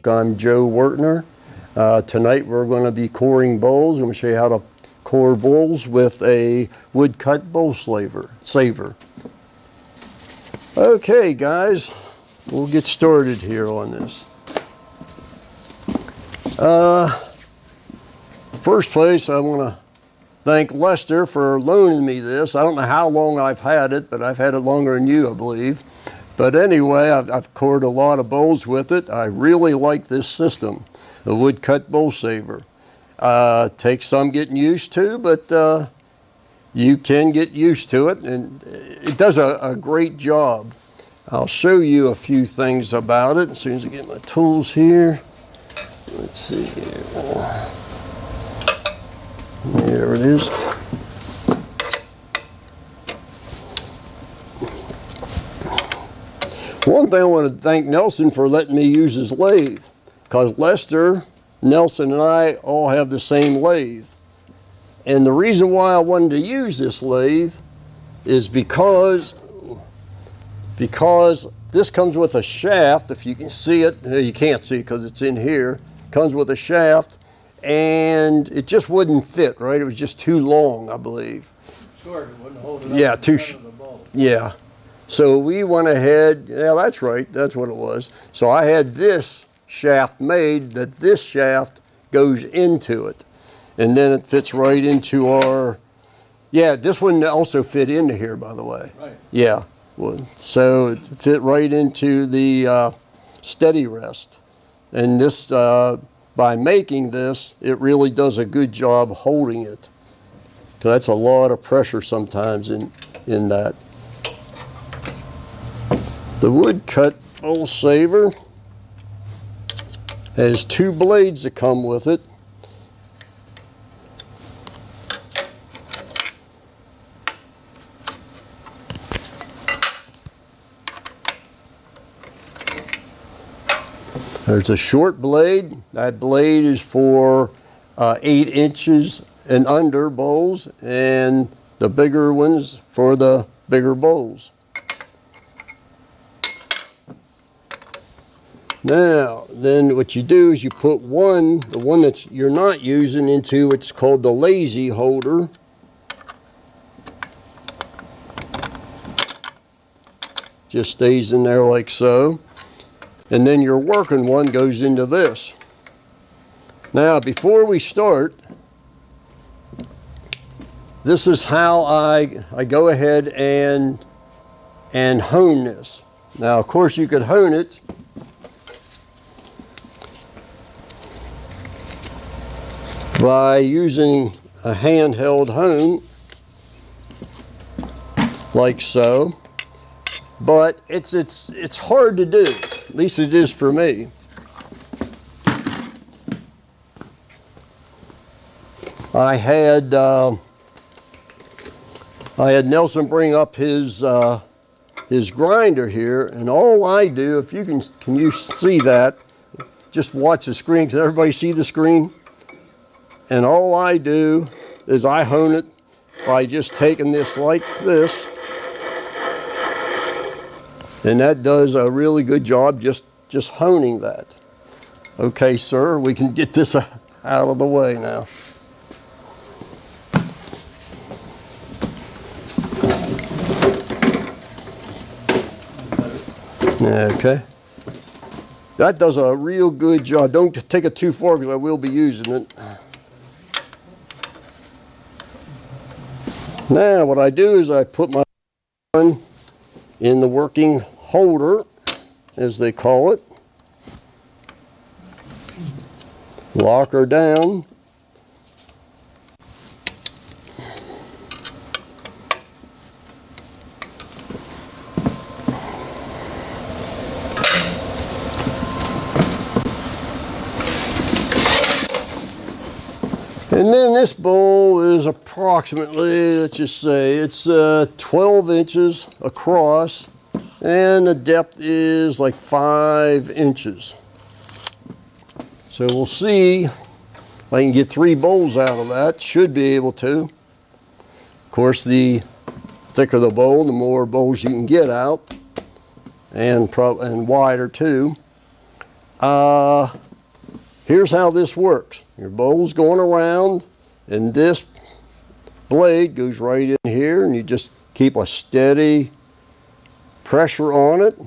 I'm Joe Wertner. Tonight we're going to be coring bowls. I'm going to show you how to core bowls with a woodcut bowl saver. Okay guys, we'll get started here on this. First place, I want to thank Lester for loaning me this. I don't know how long I've had it, but I've had it longer than you, I believe. But anyway, I've cored a lot of bowls with it. I really like this system, the woodcut bowl saver. Takes some getting used to, but you can get used to it, and it does a great job. I'll show you a few things about it as soon as I get my tools here. Let's see here. There it is. One thing I want to thank Nelson for letting me use his lathe, because Lester, Nelson, and I all have the same lathe. And the reason why I wanted to use this lathe is because this comes with a shaft. If you can see it, you can't see it because it's in here. It comes with a shaft, and it just wouldn't fit, right? It was just too long, I believe. Short, it wouldn't hold it up. Yeah, too short. Yeah. So we went ahead, yeah, that's right, that's what it was. So I had this shaft made that this shaft goes into it. And then it fits right into our, yeah, this one also fit into here, by the way. Right. Yeah, well, so it fit right into the steady rest. And this, by making this, it really does a good job holding it. So that's a lot of pressure sometimes in that. The woodcut bowl saver has two blades that come with it. There's a short blade. That blade is for 8 inches and under bowls, and the bigger ones for the bigger bowls. Now, then what you do is you put the one that you're not using, into what's called the lazy holder. Just stays in there like so. And then your working one goes into this. Now, before we start, this is how I go ahead and hone this. Now, of course, you could hone it by using a handheld hone, like so, but it's hard to do. At least it is for me. I had Nelson bring up his grinder here, and all I do, if you can you see that? Just watch the screen. Can everybody see the screen? And all I do is I hone it by just taking this like this. And that does a really good job just honing that. Okay, sir, we can get this out of the way now. Okay. That does a real good job. Don't take it too far because I will be using it. Now what I do is I put my gun in the working holder, as they call it. Lock her down. And then this bowl is approximately, let's just say, it's 12 inches across, and the depth is like 5 inches. So we'll see if I can get 3 bowls out of that. Should be able to. Of course, the thicker the bowl, the more bowls you can get out, and wider too. Here's how this works. Your bowl's going around, and this blade goes right in here, and you just keep a steady pressure on it,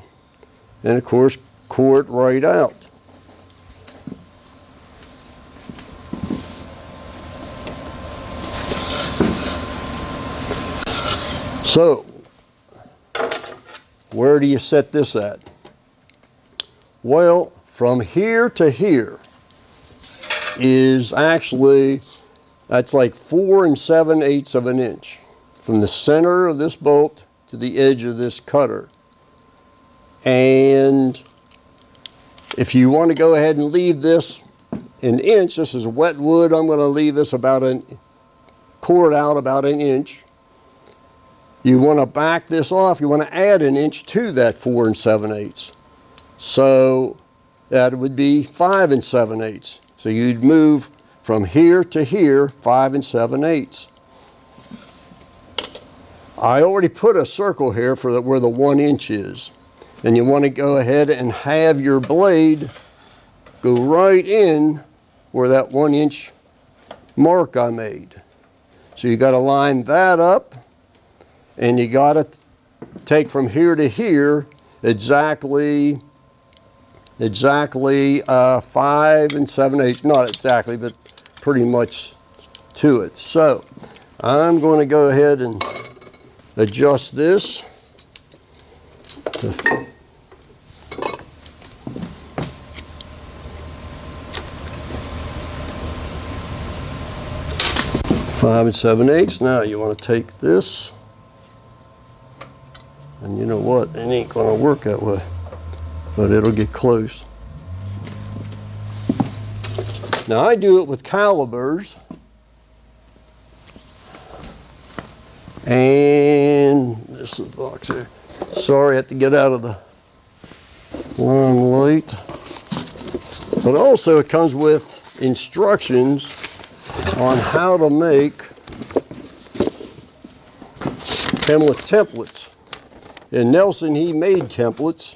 and of course core it right out. So where do you set this at? Well, from here to here is actually, that's like 4 7/8 of an inch from the center of this bolt to the edge of this cutter. And if you want to go ahead and leave this an inch, this is wet wood, I'm going to leave this core it out about an inch. You want to back this off, you want to add an inch to that 4 7/8. So that would be 5 7/8. So you'd move from here to here 5 7/8. I already put a circle here for where the 1 inch is. And you want to go ahead and have your blade go right in where that 1 inch mark I made. So you got to line that up, and you got to take from here to here exactly 5 7/8, not exactly, but pretty much to it. So I'm going to go ahead and adjust this to 5 7/8. Now you want to take this, and you know what, it ain't going to work that way, but it'll get close. Now I do it with calipers, and this is the box here. Sorry, I have to get out of the limelight. But also it comes with instructions on how to make Pamela templates. And Nelson, he made templates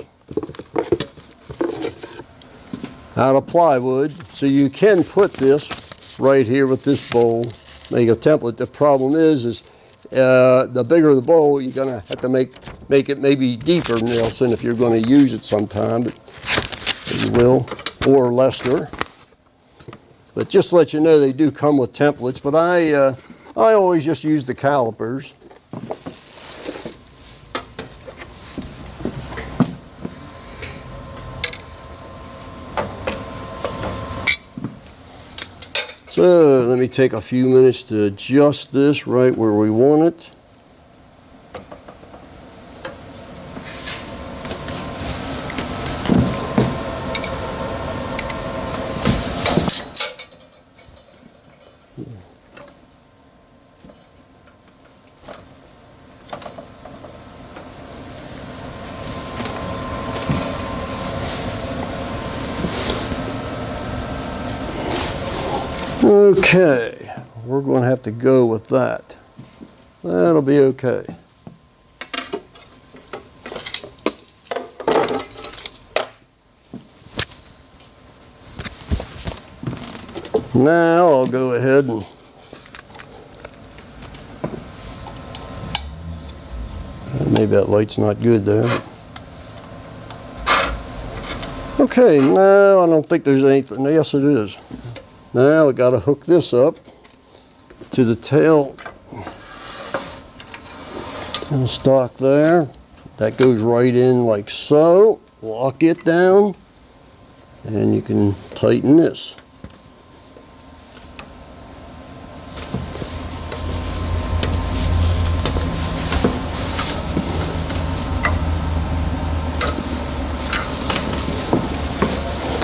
out of plywood, so you can put this right here with this bowl, make a template. The problem is the bigger the bowl, you're gonna have to make it maybe deeper, Nelson, if you're going to use it sometime, but you will, or Lester. But just to let you know, they do come with templates, but I always just use the calipers. So let me take a few minutes to adjust this right where we want it. Okay, we're going to have to go with that. That'll be okay. Now I'll go ahead and maybe that light's not good there. Okay, no, I don't think there's anything. Yes, it is. Now we got to hook this up to the tail stock there. That goes right in like so. Lock it down, and you can tighten this.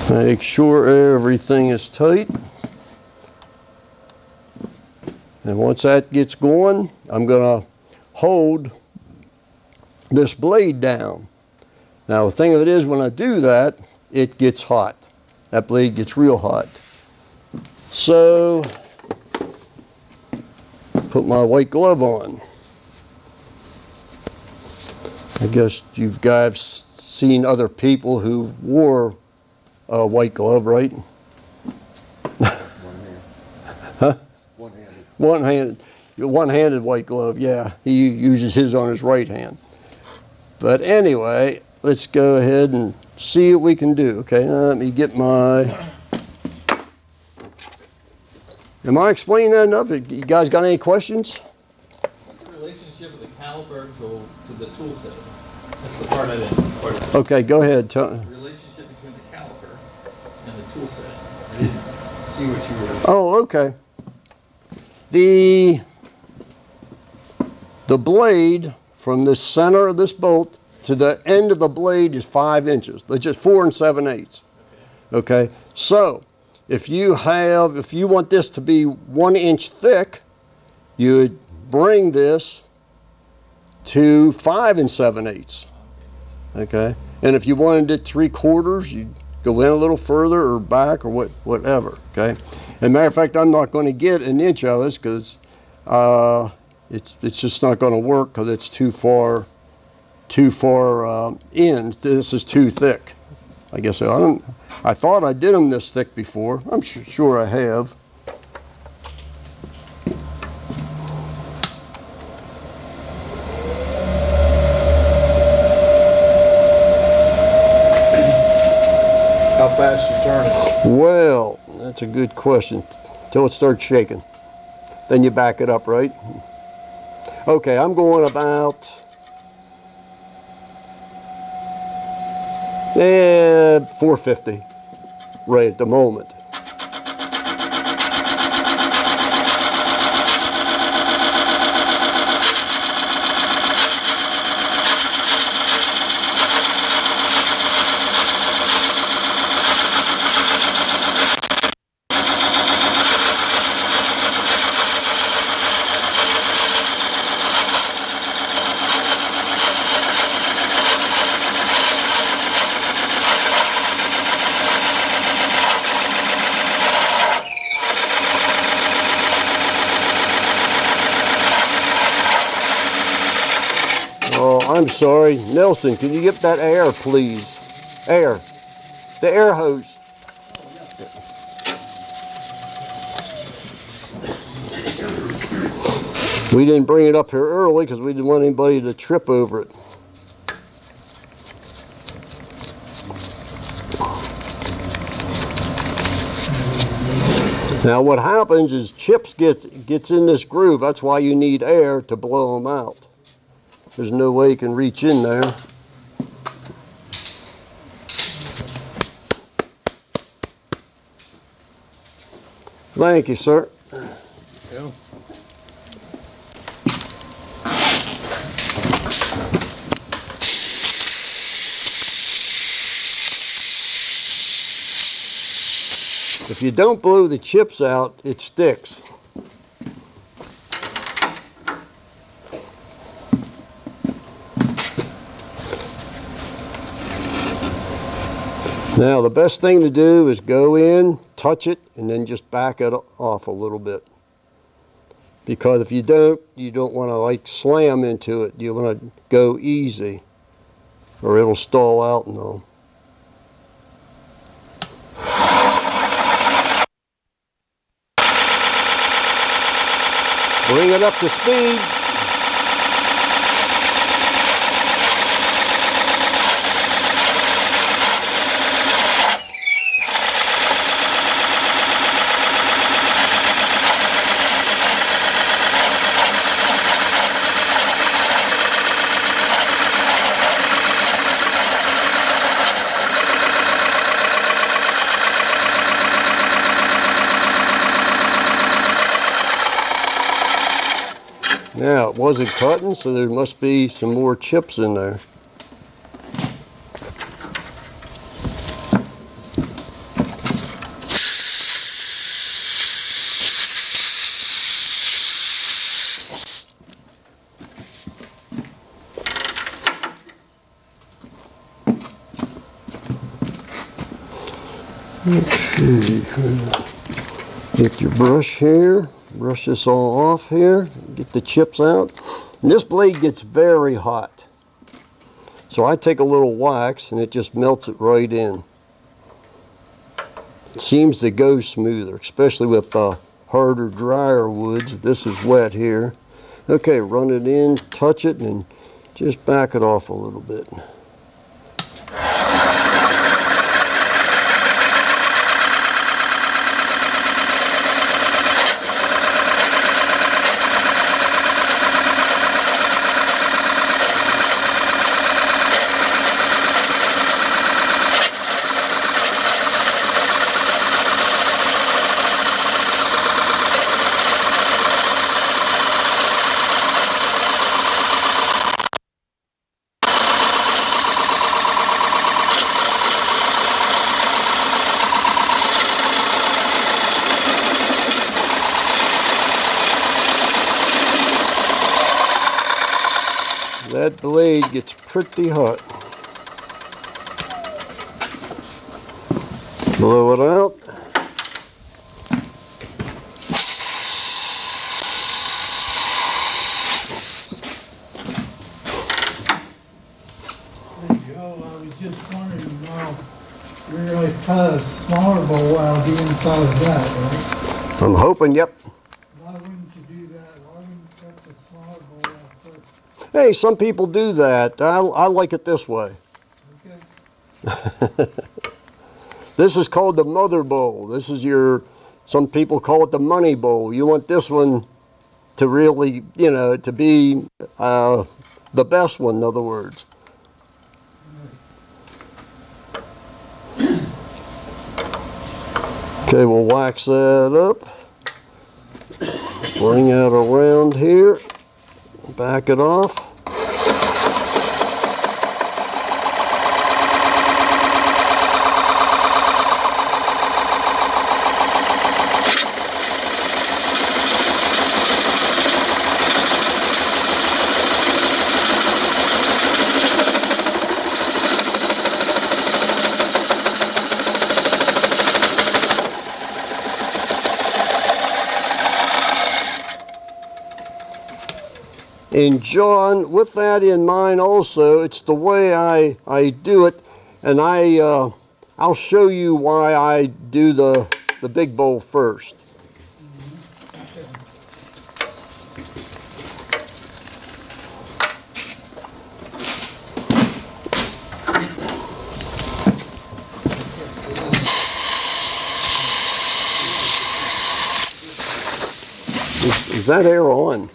Make sure everything is tight. And once that gets going, I'm going to hold this blade down. Now the thing of it is, when I do that, it gets hot. That blade gets real hot. So, put my white glove on. I guys seen other people who wore white glove, right? One hand. Huh? One-handed. One-handed white glove, yeah. He uses his on his right hand. But anyway, let's go ahead and see what we can do. Okay, let me get my... Am I explaining that enough? You guys got any questions? What's the relationship of the caliper to the tool set? That's the part I didn't quite understand. Okay, go ahead. The relationship between the caliper and the tool set. I didn't see what you were... Oh, okay. The blade from the center of this bolt to the end of the blade is 5 inches. It's just 4 7/8. Okay, so if you want this to be 1 inch thick, you would bring this to 5 7/8. Okay, and if you wanted it 3/4, you'd go in a little further or back or whatever. Okay, as a matter of fact, I'm not going to get an inch of this because it's just not going to work because it's too far in. This is too thick. I guess I thought I did them this thick before. I'm sure I have. How fast you turn it? Well, that's a good question. Till it starts shaking. Then you back it up, right? Okay, I'm going about 450 right at the moment. Oh, I'm sorry. Nelson, can you get that air, please? Air. The air hose. We didn't bring it up here early because we didn't want anybody to trip over it. Now what happens is chips gets in this groove. That's why you need air to blow them out. There's no way you can reach in there. Thank you, sir. Yeah. If you don't blow the chips out, it sticks. Now the best thing to do is go in, touch it, and then just back it off a little bit. Because if you don't want to like slam into it. You want to go easy or it'll stall out and all. Bring it up to speed. Now, it wasn't cutting, so there must be some more chips in there. Okay. Get your brush here. Brush this all off here, get the chips out. And this blade gets very hot. So I take a little wax and it just melts it right in. seems to go smoother, especially with harder, drier woods. This is wet here. Okay, run it in, touch it, and just back it off a little bit. That blade gets pretty hot. Blow it out. Hey Joe, I was just wondering, you really cut a smaller bowl out of the inside of that, right? I'm hoping, yep. Why wouldn't you do that? Why wouldn't you cut the smaller bowl out first? Hey, some people do that. I like it this way. Okay. This is called the mother bowl. This is some people call it the money bowl. You want this one to really, to be the best one, in other words. Okay, we'll wax that up. Bring that around here. Back it off. And John, with that in mind also, it's the way I do it, and I'll show you why I do the big bowl first. Is that air on?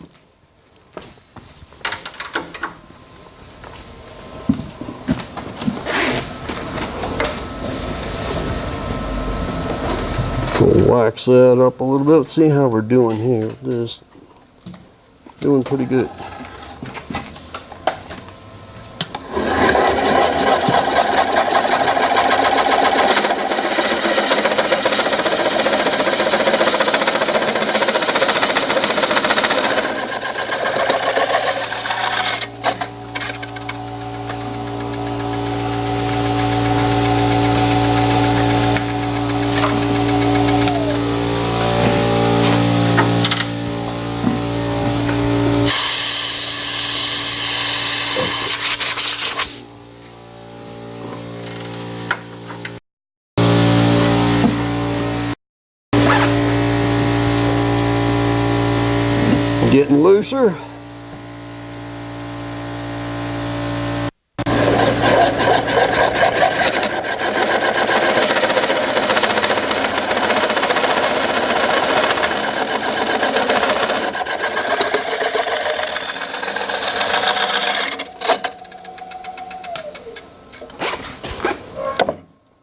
We'll wax that up a little bit. Let's see how we're doing here. This doing pretty good. Getting looser.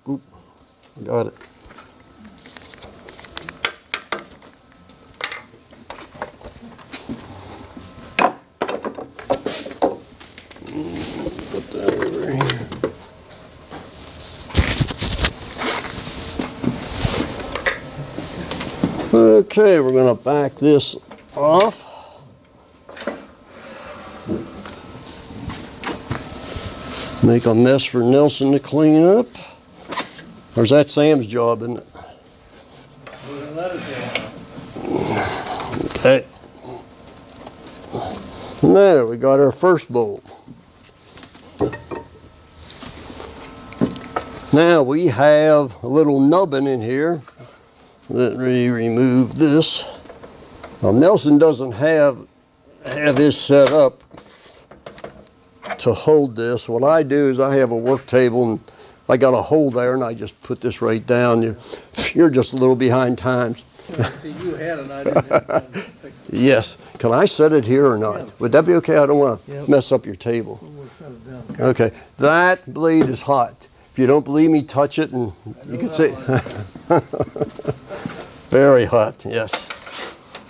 Oop, got it. Put that over here. Okay, we're going to back this off. Make a mess for Nelson to clean up. Or is that Sam's job, isn't it? Okay. And there, we got our first bowl. Now we have a little nubbin in here. Let me remove this. Now Nelson doesn't have his set up to hold this. What I do is I have a work table and I got a hole there and I just put this right down. You're just a little behind times. See, you had it, I didn't have time to fix it. Yes. Can I set it here or not? Yeah. Would that be okay? I don't want to Yep. mess up your table. We'll set it down. Okay. That blade is hot. If you don't believe me, touch it and you can see. Very hot, yes.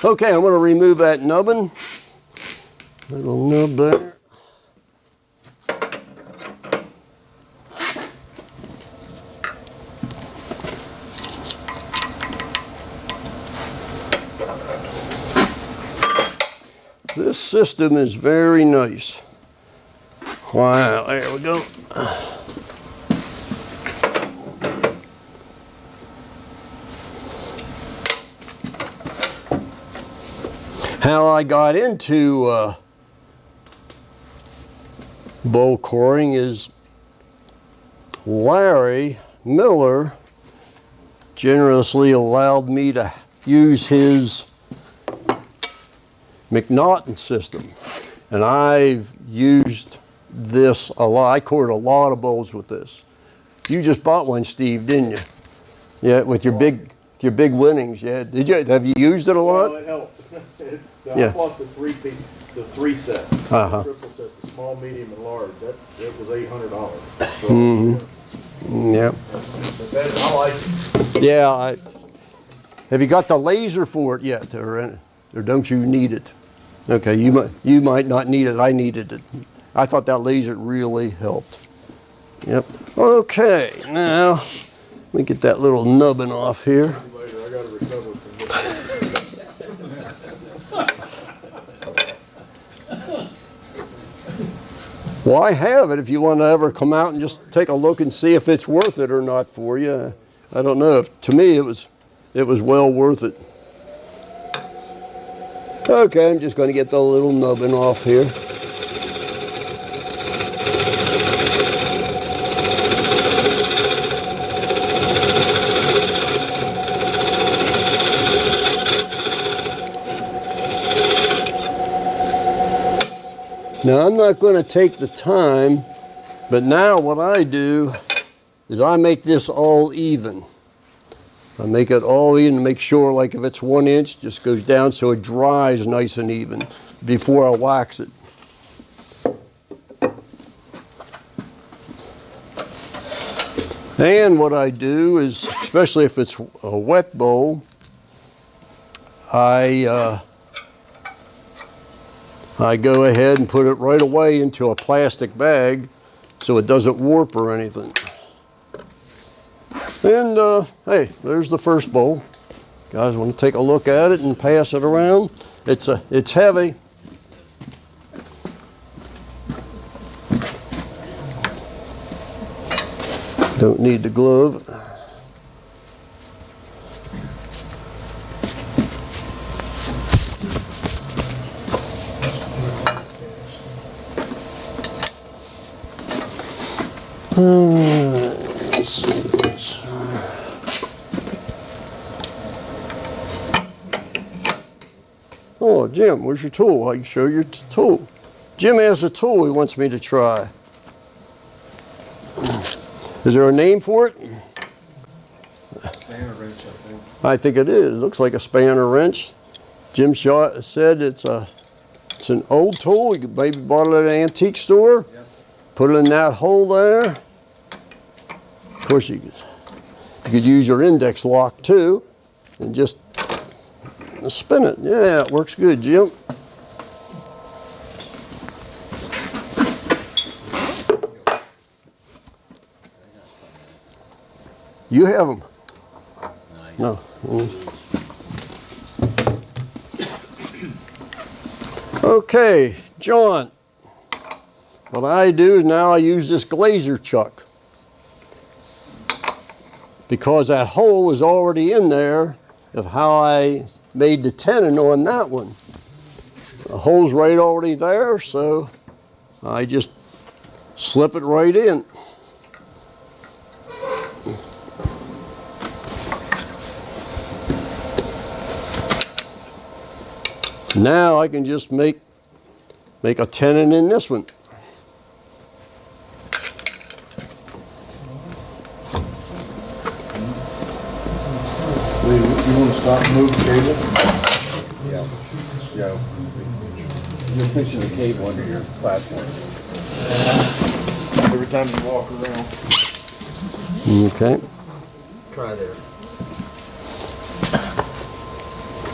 Okay, I'm going to remove that nubbin. Little nub there. This system is very nice. Wow, there we go. How I got into bowl coring is Larry Miller generously allowed me to use his McNaughton system, and I've used this a lot. I cored a lot of bowls with this. You just bought one, Steve, didn't you? Yeah, with your big winnings. Yeah, did you? Have you used it a lot? Well, it helped. Yeah. I bought the three set, Uh-huh. triple set, the small, medium, and large. That was $800. So, Mm-hmm. Yeah. But that, I like it. Yeah. Have you got the laser for it yet, or don't you need it? Okay, you might not need it. I needed it. I thought that laser really helped. Yep. Okay, now let me get that little nubbin off here. Later, I gotta recover from this. Well, I have it if you want to ever come out and just take a look and see if it's worth it or not for you. I don't know. To me, it was well worth it. Okay, I'm just going to get the little nubbin off here. Now, I'm not going to take the time, but now what I do is I make this all even. I make it all even to make sure, like if it's 1 inch, just goes down so it dries nice and even before I wax it. And what I do is, especially if it's a wet bowl, I go ahead and put it right away into a plastic bag so it doesn't warp or anything. And hey, there's the first bowl. Guys want to take a look at it and pass it around. It's heavy. Don't need the glove. Let's see this. Oh, Jim, where's your tool? I can show you your tool. Jim has a tool he wants me to try. Is there a name for it? Spanner wrench, I think. I think it is. It looks like a spanner wrench. Jim Shaw said it's an old tool. You maybe bought it at an antique store. Yep. Put it in that hole there. Of course, you could use your index lock too, and just spin it. Yeah, it works good, Jim. You have them? No. Okay, John. What I do is now I use this glazer chuck. Because that hole was already in there of how I made the tenon on that one. The hole's right already there, so I just slip it right in. Now I can just make a tenon in this one. You want to stop and move the cable? Yeah. Yeah. You're pushing the cable under your platform. Every time you walk around. Okay. Try there.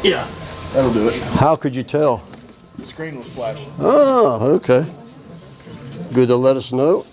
Yeah. That'll do it. How could you tell? The screen was flashing. Oh, okay. Good to let us know.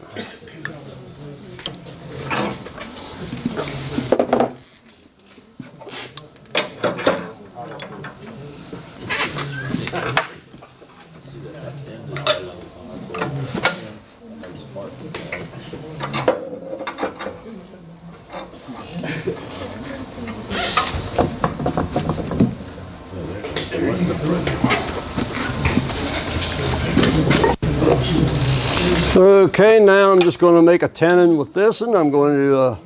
Okay, now I'm just going to make a tenon with this, and I'm going to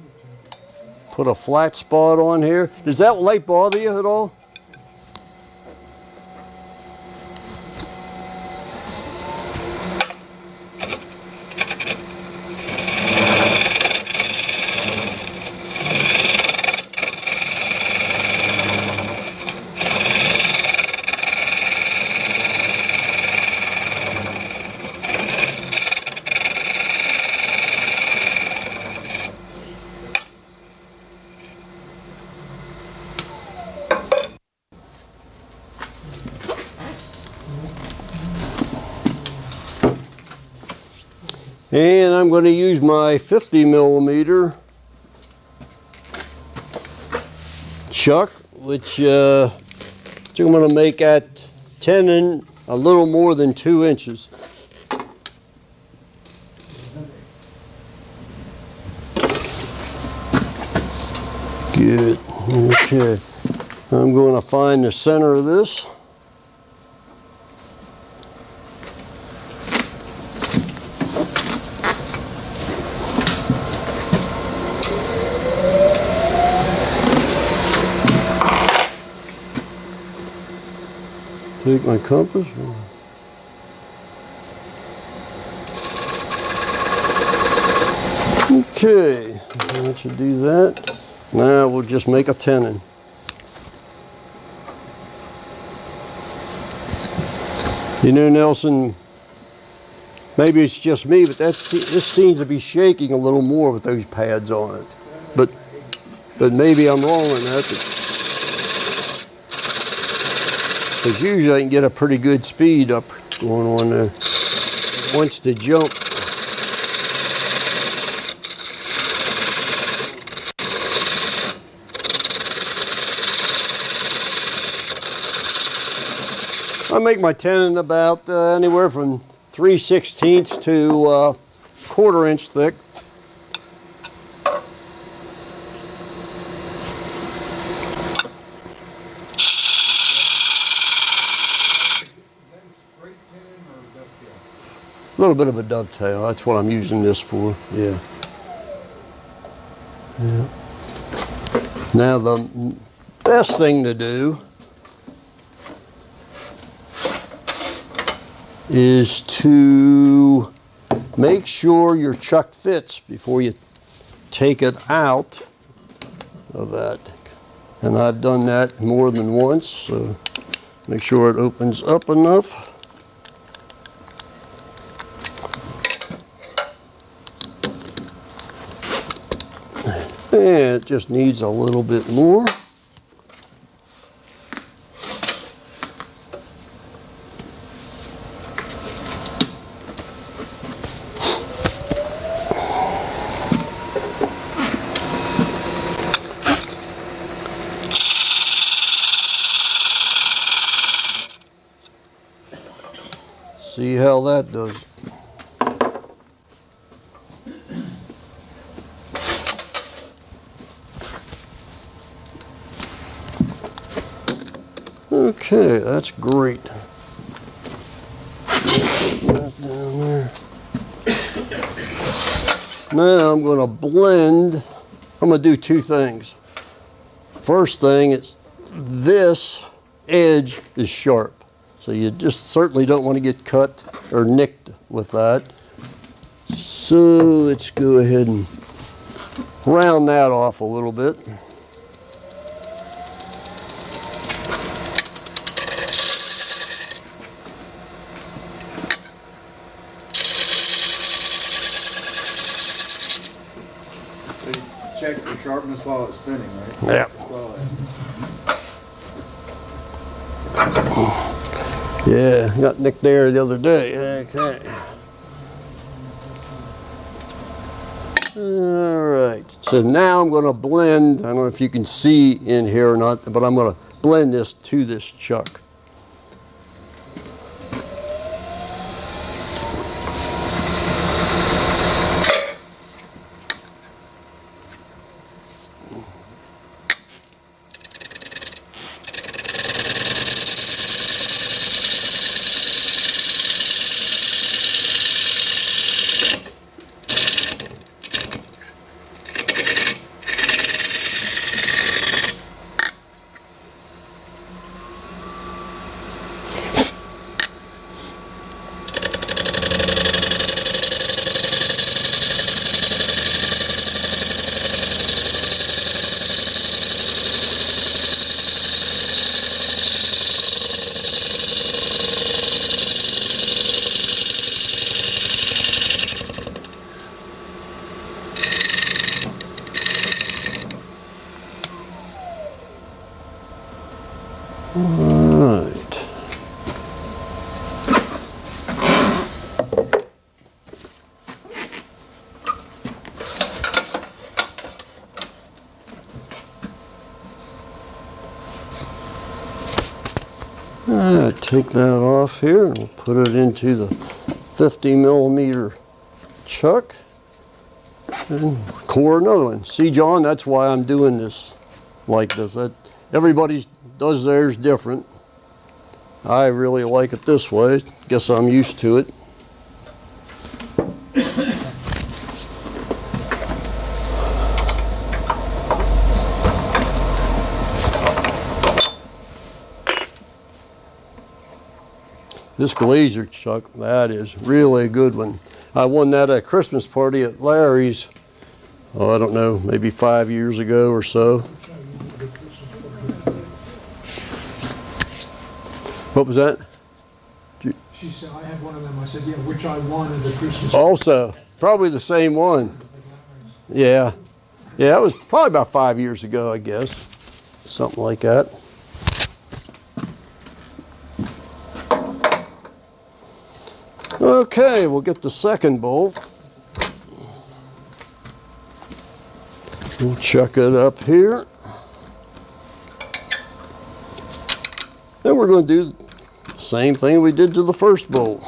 put a flat spot on here. Does that light bother you at all? And I'm going to use my 50 millimeter chuck, which I'm going to make at tenon a little more than 2 inches. Good. Okay. I'm going to find the center of this. Take my compass. Okay, that should do that. Now we'll just make a tenon. You know, Nelson, maybe it's just me, but this seems to be shaking a little more with those pads on it. But maybe I'm wrong on that. Because usually I can get a pretty good speed up going on there. Once the jump. I make my tenon about anywhere from 3/16 to 1/4 inch thick. A little bit of a dovetail. That's what I'm using this for. Yeah. Yeah. Now the best thing to do is to make sure your chuck fits before you take it out of that. And I've done that more than once, so make sure it opens up enough. And it just needs a little bit more. See how that does. Okay, that's great. That down there. Now I'm going to blend. I'm going to do 2 things. First thing is this edge is sharp. So you just certainly don't want to get cut or nicked with that. So let's go ahead and round that off a little bit. Check for sharpness while it's spinning, right? Yeah. Well, Yeah, got nicked there the other day. Okay. All right. So now I'm going to blend. I don't know if you can see in here or not, but I'm going to blend this to this chuck. All right. Take that off here and we'll put it into the 50 millimeter chuck and core another one. See, John, that's why I'm doing this like this. Everybody does theirs different. I really like it this way. Guess I'm used to it. This glazer chuck, that is really a good one. I won that at a Christmas party at Larry's, oh, I don't know, maybe 5 years ago or so. What was that? She said, I had one of them. I said, yeah, which I won at the Christmas. Also, probably the same one. Yeah. Yeah, it was probably about 5 years ago, I guess. Something like that. Okay, we'll get the second bolt. We'll chuck it up here. Then we're going to do the same thing we did to the first bolt.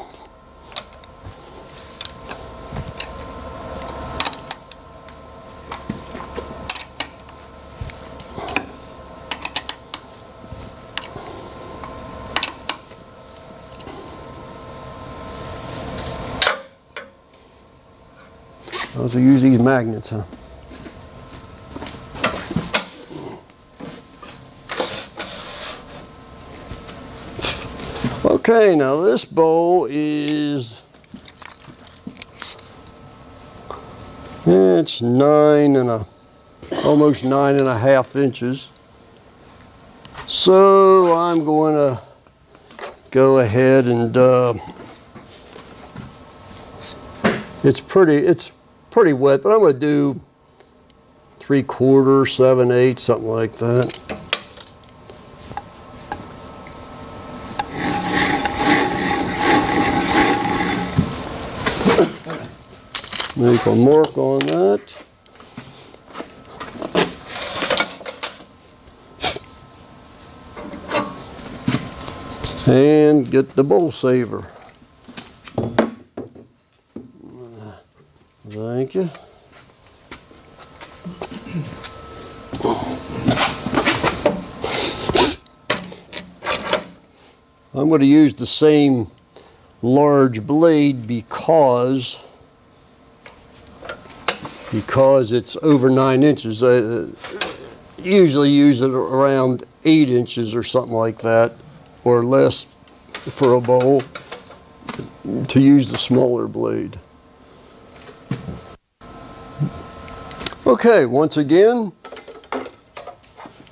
Those are use these magnets, huh? Okay, now this bowl is, it's almost 9.5 inches. So I'm going to go ahead and it's pretty wet, but I'm going to do 3/4, 7/8, something like that. Make a mark on that. And get the bowl saver. Thank you. I'm going to use the same large blade because it's over 9 inches. I usually use it around 8 inches or something like that, or less. for a bowl to use the smaller blade. Okay, once again,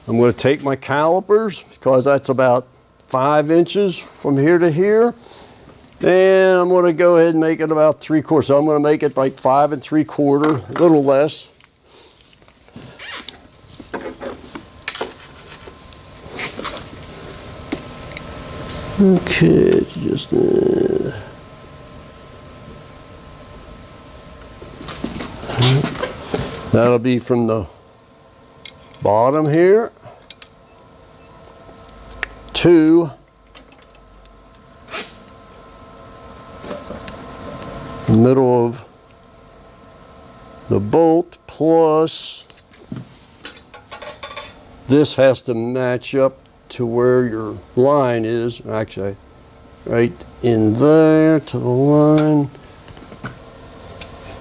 I'm going to take my calipers because that's about 5 inches from here to here. And I'm going to go ahead and make it about 3/4. So I'm going to make it like 5 3/4, a little less. Okay, it's just that'll be from the bottom here to the middle of the bolt, plus this has to match up to where your line is, actually right in there to the line.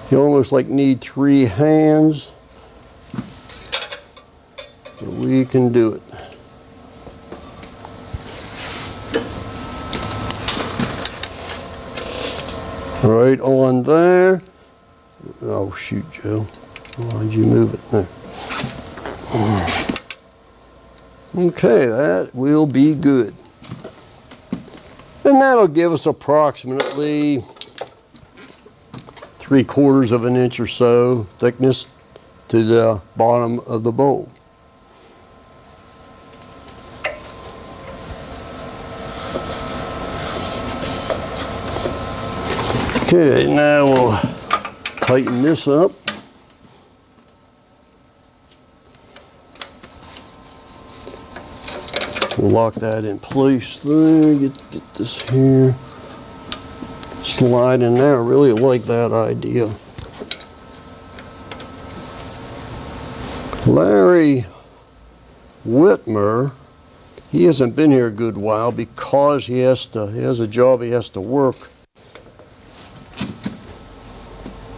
You almost like need 3 hands, but we can do it. Right on there. Oh shoot, Joe, why'd you move it there? Okay, that will be good. And that'll give us approximately 3/4 of an inch or so thickness to the bottom of the bowl. Okay, now we'll tighten this up. We'll lock that in place there, get this here. Slide in there, I really like that idea. Larry Whitmer, he hasn't been here a good while because he has a job he has to work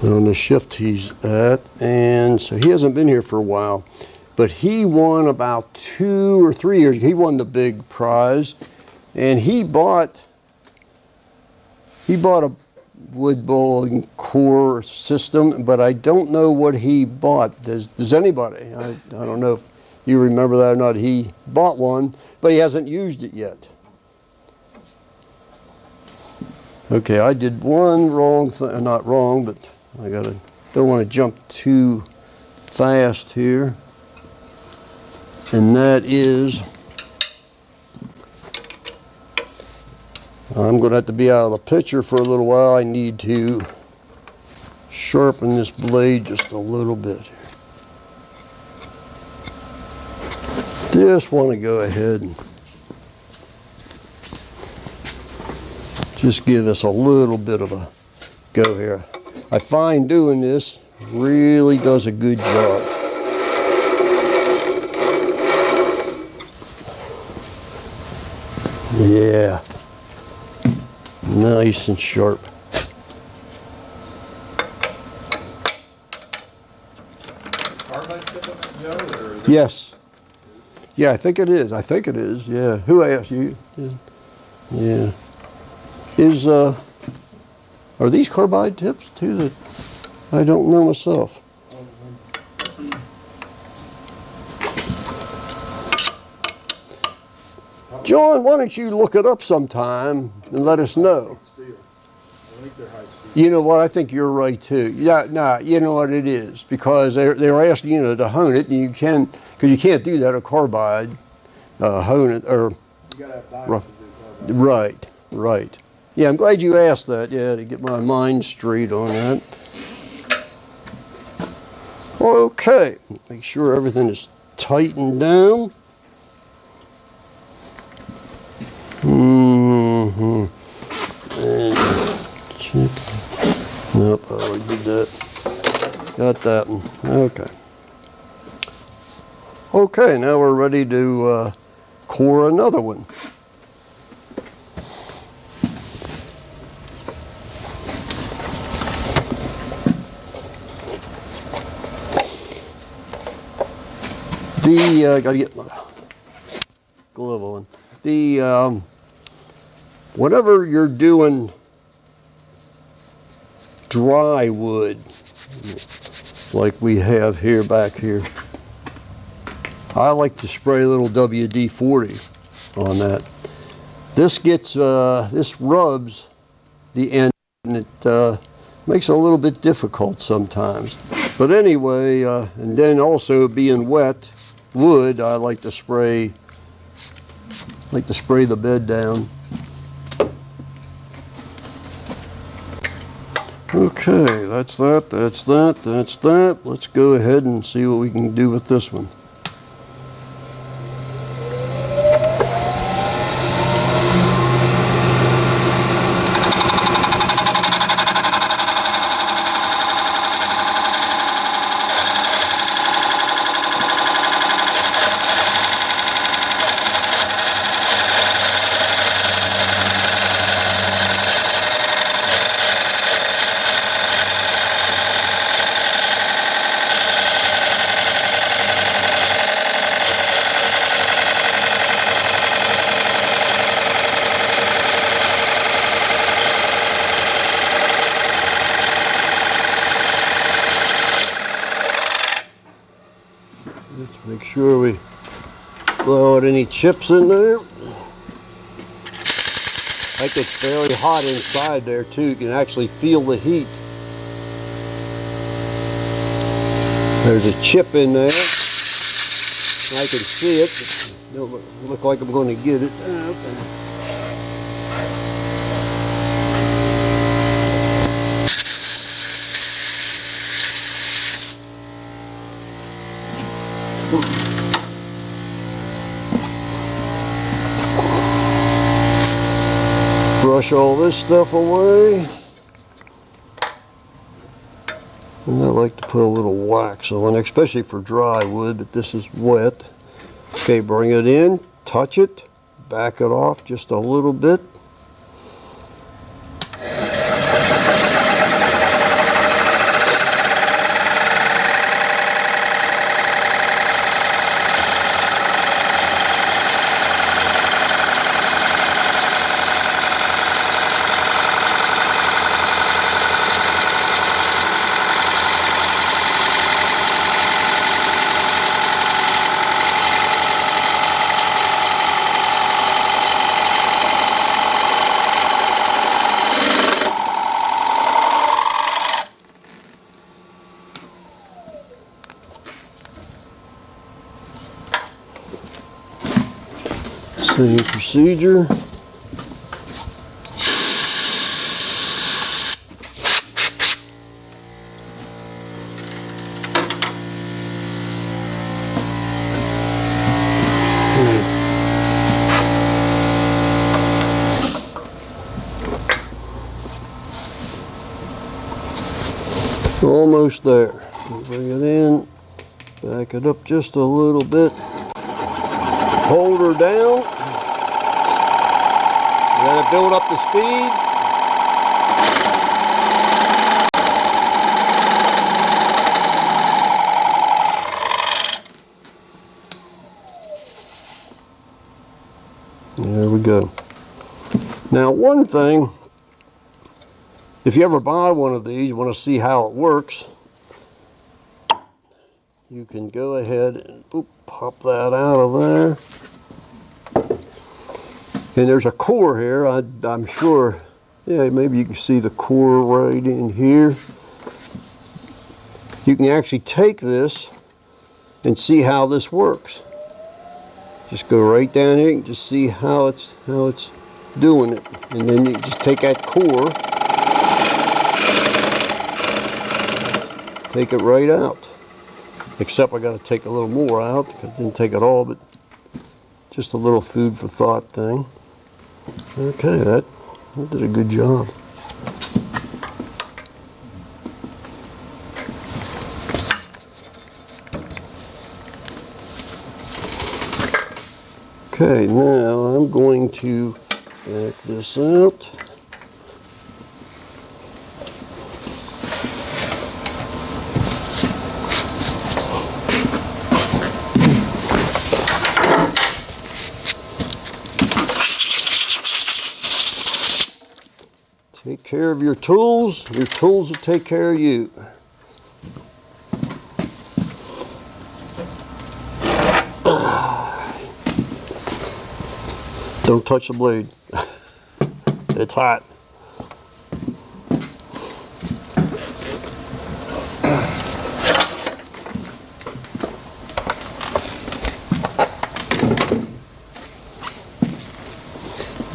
on the shift he's at, and so he hasn't been here for a while. But he won about 2 or 3 years. He won the big prize, and he bought a wood bowling core system, but I don't know what he bought. Does anybody? I don't know if you remember that or not. He bought one, but he hasn't used it yet. Okay, I did one wrong thing, not wrong, but don't want to jump too fast here. And that is, I'm going to have to be out of the picture for a little while. I need to sharpen this blade just a little bit. Just want to go ahead and just give us a little bit of a go here. I find doing this really does a good job. Yeah, nice and sharp. Carbide tip on that, Joe, or is it? Yes. Yeah, I think it is. Yeah. Who asked you? Yeah. Are these carbide tips too? That I don't know myself. John, why don't you look it up sometime and let us know? I think they're high speed. You know what? I think you're right too. Yeah, nah, you know what it is, because they're asking you to hone it, and you can, because you can't do that a carbide, hone it or. You gotta have diamonds to do carbide. Right. Yeah, I'm glad you asked that. Yeah, to get my mind straight on that. Okay, make sure everything is tightened down. And check. Nope, I already did that. Got that one. Okay. Okay, now we're ready to core another one. Gotta get my glove on. whenever you're doing dry wood, like we have here back here, I like to spray a little WD-40 on that. This gets, this rubs the end, and it makes it a little bit difficult sometimes. But anyway, and then also being wet wood, I like to spray the bed down. Okay, that's that, that's that, that's that. Let's go ahead and see what we can do with this one. Let's make sure we blow out any chips in there. Like it's fairly hot inside there too. You can actually feel the heat. There's a chip in there. I can see it. It don't look like I'm going to get it. Brush all this stuff away. And I like to put a little wax on, especially for dry wood, but this is wet. Okay, bring it in, touch it, back it off just a little bit. Same procedure. Almost there. Bring it in, back it up just a little bit. Hold her down. Let it build up the speed. There we go. Now one thing, if you ever buy one of these, you want to see how it works, you can go ahead and pop that out of there. And there's a core here, I'm sure, yeah, maybe you can see the core right in here. You can actually take this and see how this works. Just go right down here and just see how it's doing it. And then you just take that core, take it right out. Except I got to take a little more out, because I didn't take it all, but just a little food for thought thing. Okay, that did a good job. Okay, now I'm going to back this out. care of your tools will take care of you. Don't touch the blade. It's hot.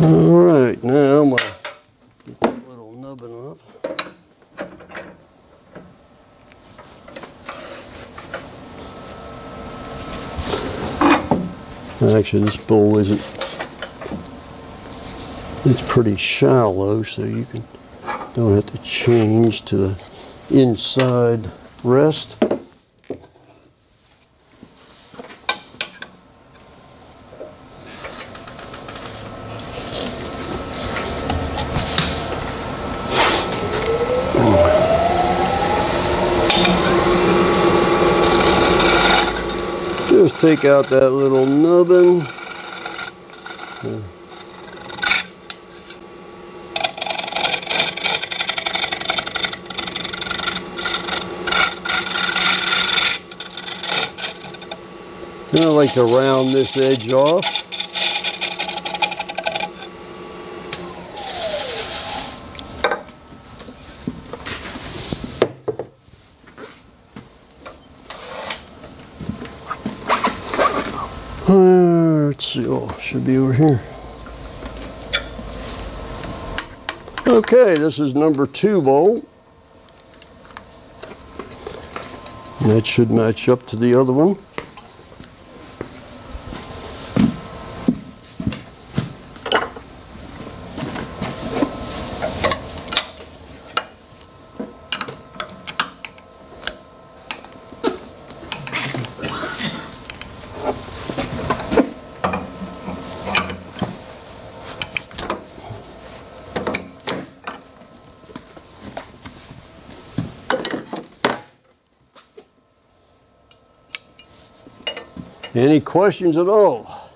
All right, now I'm gonna get that little nubbin up. Actually, this bowl isn't, it's pretty shallow, so you don't have to change to the inside rest. Just take out that little nubbin. Then I like to round this edge off. Let's see, oh, should be over here. Okay, this is number 2 bolt. And that should match up to the other one. Any questions at all?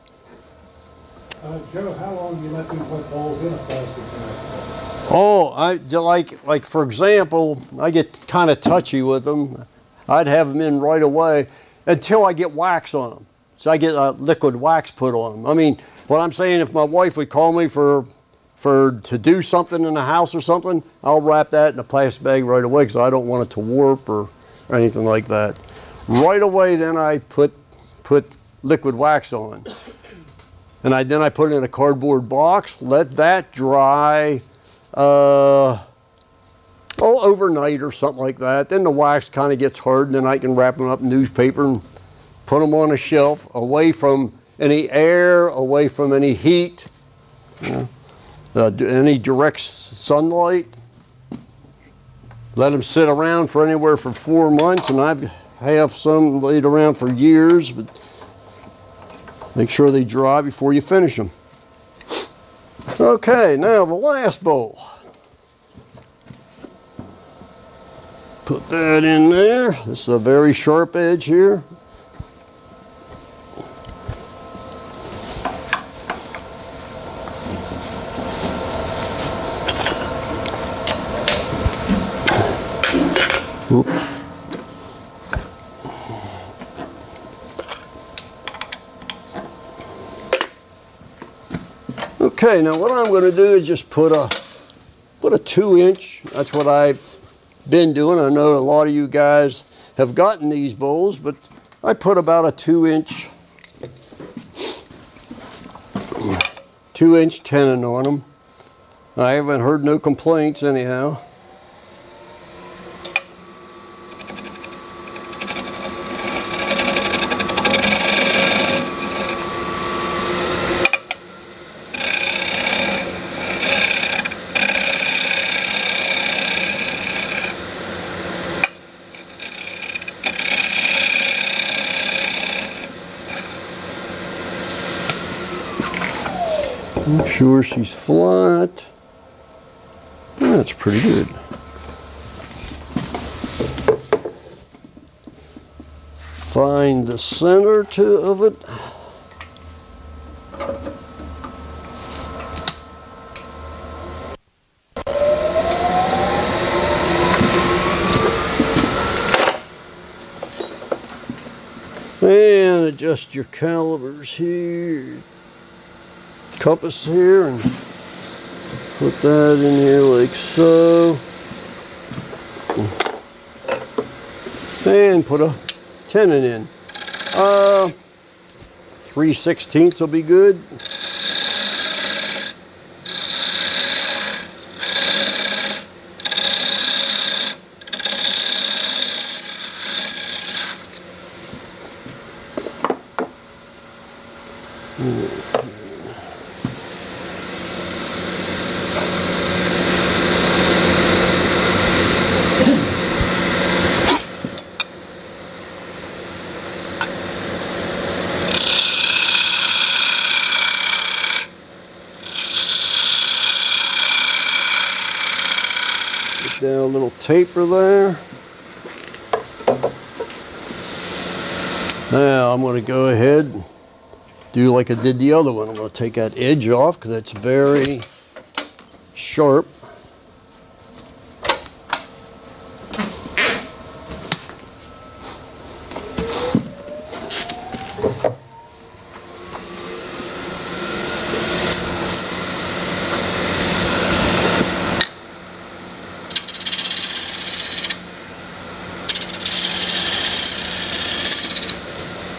Joe, how long do you let them put balls in a plastic bag? Oh, I like for example, I get kind of touchy with them. I'd have them in right away until I get wax on them. So I get liquid wax put on them. I mean, what I'm saying, if my wife would call me to do something in the house or something, I'll wrap that in a plastic bag right away because I don't want it to warp or anything like that. Right away, then I put liquid wax on, and then I put it in a cardboard box, let that dry overnight or something like that. Then the wax kind of gets hard, and then I can wrap them up in newspaper and put them on a shelf away from any air, away from any heat, any direct sunlight. Let them sit around for anywhere from 4 months, and I have some laid around for years, but make sure they dry before you finish them. Okay, now the last bowl. Put that in there. This is a very sharp edge here. Oops. Okay, now what I'm going to do is just put a 2-inch. That's what I've been doing. I know a lot of you guys have gotten these bowls, but I put about a 2-inch tenon on them. I haven't heard no complaints anyhow. Make sure she's flat. That's pretty good. Find the center of it. And adjust your calibers here, compass here, and put that in here like so. And put a tenon in. 3/16 will be good. Down a little taper there. Now I'm going to go ahead and do like I did the other one. I'm going to take that edge off because it's very sharp.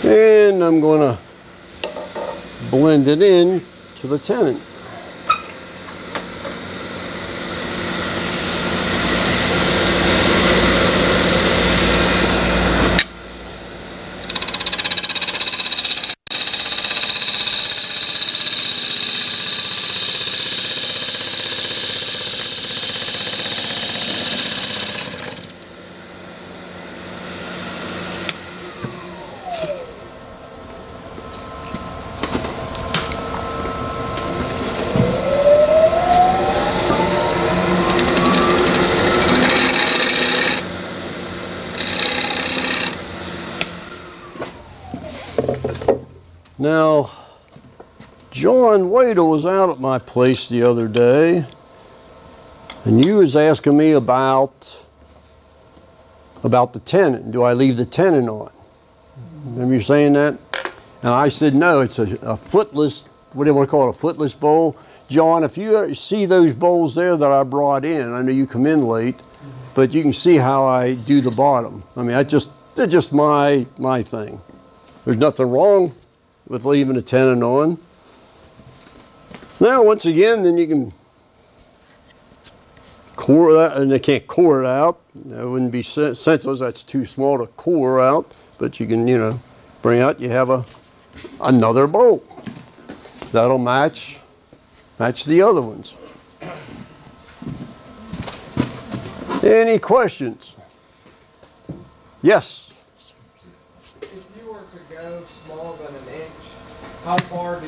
And I'm going to blend it in to the tenon. Now, John Waddle was out at my place the other day, and you was asking me about the tenon. Do I leave the tenon on? Remember you saying that? And I said, no, it's a footless, what do you want to call it, a footless bowl? John, if you see those bowls there that I brought in, I know you come in late, but you can see how I do the bottom. I mean, they're just my thing. There's nothing wrong with leaving a tenon on. Now, once again, then you can core that, and they can't core it out. That wouldn't be senseless. That's too small to core out. But you can, bring out. You have another bolt that'll match the other ones. Any questions? Yes. If you were to go smaller than an inch, how far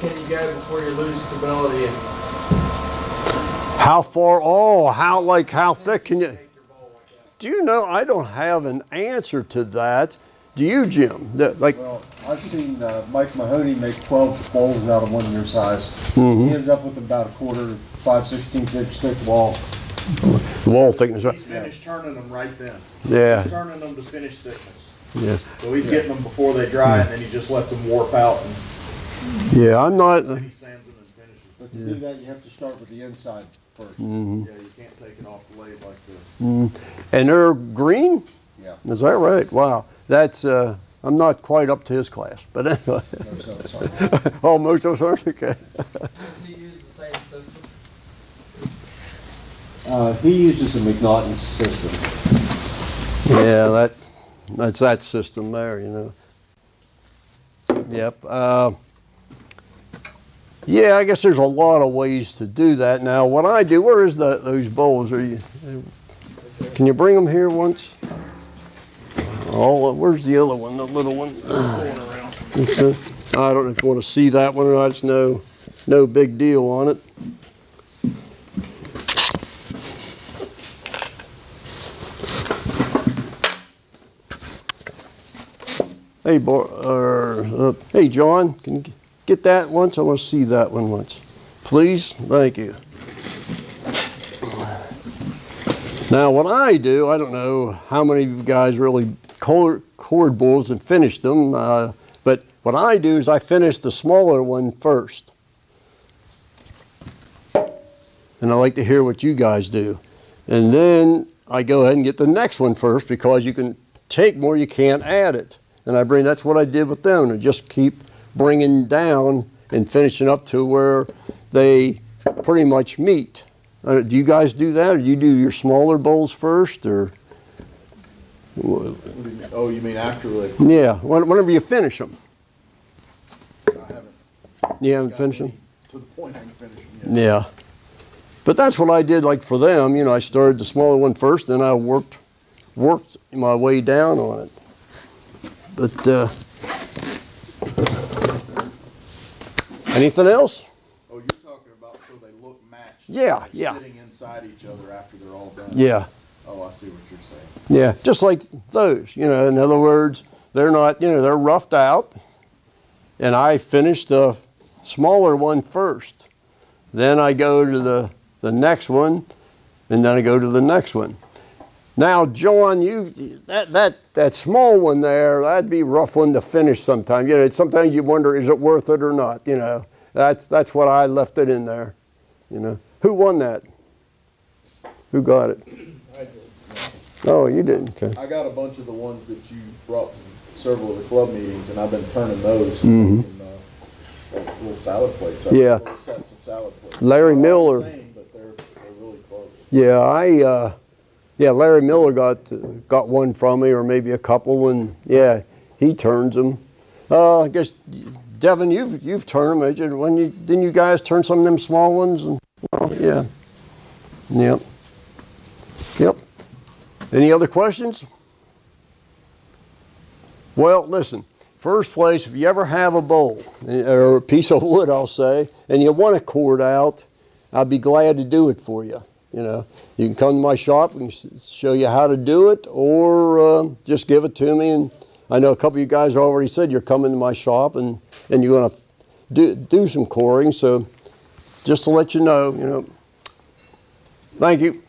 can you go before you lose stability? And How far? Oh, how thick can you? Do you know? I don't have an answer to that. Do you, Jim? Well, I've seen Mike Mahoney make 12 bowls out of 1 year size. Mhm. He ends up with about a quarter, 5/16 inch thick wall. The wall thickness, right? He's finished turning them right then. Yeah, He's turning them to finish thickness. yeah, So he's getting them before they dry, and then he just lets them warp out, and yeah. I'm not. then he sands them and finishes. But to do that, you have to start with the inside first. Mhm. Yeah, you can't take it off the lathe like this. And they're green. Yeah. Is that right? Wow. That's. I'm not quite up to his class, but anyway. No, so, sorry. Oh, most of us aren't. Okay. does he use the same system? He uses a McNaughton system. Yeah, that's that system there, Yep. Yeah, I guess there's a lot of ways to do that. Now, what I do, where is those bowls? Can you bring them here once? Oh, where's the other one, the little one? It's I don't know if you want to see that one or not. It's no big deal on it. Hey, hey, John, can you get that once? I want to see that one once. Please? Thank you. Now, what I do, I don't know how many of you guys really cord bowls and finished them. But what I do is I finish the smaller one first. And I like to hear what you guys do. And then I go ahead and get the next one first because you can take more, you can't add it. And that's what I did with them, and just keep bringing down and finishing up to where they pretty much meet. Do you guys do that, or do you do your smaller bowls first, or? Oh, you mean after like? Yeah, whenever you finish them. I haven't. You haven't gotten finished them? To the point I can finish them yet. Yeah. But that's what I did, like for them, I started the smaller one first, then I worked my way down on it. But, anything else? Oh, you're talking about so they look matched. Yeah, like yeah. Sitting inside each other after they're all done. Yeah, Oh, I see what you're saying. yeah, just like those, in other words, they're not, they're roughed out, and I finished the smaller one first. Then I go to the next one, and then I go to the next one. Now, John, that small one there, that'd be a rough one to finish sometimes. Sometimes you wonder, is it worth it or not? That's what I left it in there. Who won that? Who got it? I did. Oh, you didn't. Okay. I got a bunch of the ones that you brought to several of the club meetings, and I've been turning those Mhm. in like little salad plates. Yeah. Little sets of salad plates. Larry They're all Miller. the same, but they're really close. Yeah, Larry Miller got one from me, or maybe a couple, and yeah, he turns them. I guess Devin, you've turned them. Didn't you guys turn some of them small ones? And, yeah. Yep. Any other questions? Well, listen. First place, if you ever have a bowl or a piece of wood, I'll say, and you want a cord out, I'd be glad to do it for you. You can come to my shop and show you how to do it, or just give it to me. And I know a couple of you guys already said you're coming to my shop and you're going to do some coring. So just to let you know, thank you.